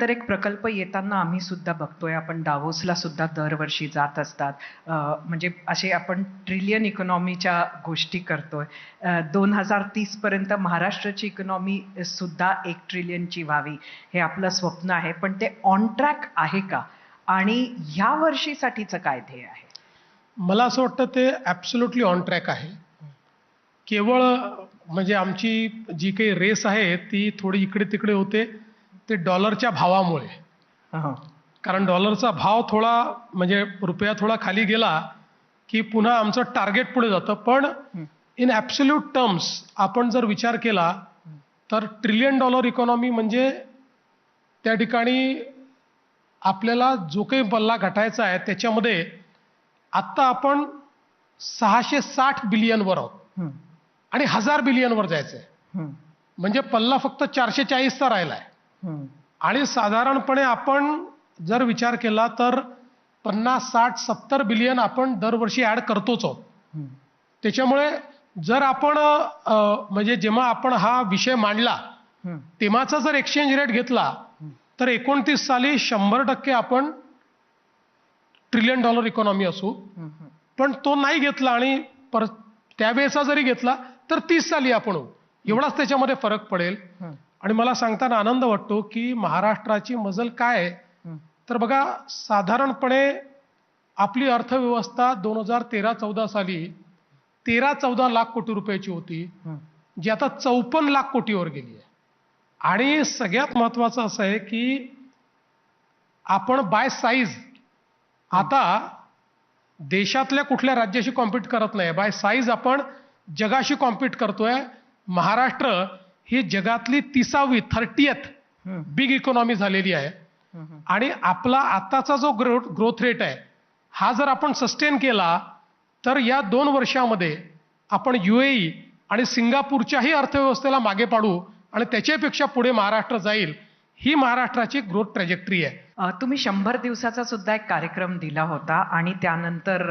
त्यानंतर एक प्रकल्प येताना आम्ही सुद्धा बघतोय, आपण दावोसला सुद्धा दरवर्षी जात असतात. म्हणजे असे आपण ट्रिलियन इकॉनॉमीच्या गोष्टी करतोय. 2030 पर्यंत महाराष्ट्राची इकॉनॉमी सुद्धा 1 ट्रिलियनची व्हावी हे आपलं स्वप्न आहे. पण ते ऑन ट्रॅक आहे का? आणि ह्या वर्षीसाठीचं काय ध्येय आहे? मला असं वाटतं ते ॲब्सोल्युटली ऑन ट्रॅक आहे. केवळ म्हणजे आमची जी काही रेस आहे ती थोडी इकडे-तिकडे होते, ते डॉलरच्या भावामुळे. हं. कारण डॉलरचा भाव थोडा म्हणजे रुपया थोडा खाली गेला, की पुन्हा आमचं टार्गेट पुढे जातं. पण इन ॲब्सोल्यूट टर्म्स आपण जर विचार केला, तर $1 ट्रिलियन इकॉनॉमी म्हणजे त्या ठिकाणी आपल्याला जो काही पल्ला गाठायचा आहे त्याच्यामध्ये आत्ता आपण 660 बिलियनवर आहोत हं. आणि 1000 बिलियनवर जायचं आहे. हं. म्हणजे पल्ला फक्त 440चा राहिला आहे. हं. आणि साधारणपणे आपण जर विचार केला तर 50, 60, 70 बिलियन आपण दरवर्षी ॲड करतोच आहोत. हं. त्याच्यामुळे जर आपण म्हणजे जेव्हा आपण हा विषय मांडला हं. तेव्हाचा जर एक्सचेंज रेट घेतला तर 29 साली 100% आपण $1 ट्रिलियन इकॉनॉमी असू. हं. पण तो नाही घेतला आणि त्यावेळेचा जरी घेतला तर 30 साली आपण होऊ. एवढाच त्याच्यामध्ये फरक पडेल. हं. आणि मला सांगताना आनंद वाटतो की महाराष्ट्राची मजल काय आहे, हं. तर बघा साधारणपणे आपली अर्थव्यवस्था 2013-14 साली 13-14 लाख कोटी रुपयाची होती, हं. जी आता 54 लाख कोटीवर गेली आहे. आणि सगळ्यात महत्त्वाचं असं आहे की आपण बाय साईज आता देशातल्या कुठल्या राज्याशी कॉम्पीट करत नाही. बाय साईज आपण जगाशी कॉम्पीट करतोय. महाराष्ट्र ही जगातली 30वी 30th बिग इकॉनॉमी झालेली आहे. आणि आपला आताचा जो ग्रोथ रेट आहे हा जर आपण सस्टेन केला तर या 2 वर्षामध्ये आपण UAE आणि सिंगापूरच्याही अर्थव्यवस्थेला मागे पाडू आणि त्याच्यापेक्षा पुढे महाराष्ट्र जाईल. ही महाराष्ट्राची ग्रोथ ट्रॅजेक्टरी आहे. तुम्ही 100 दिवसाचा सुद्धा एक कार्यक्रम दिला होता आणि त्यानंतर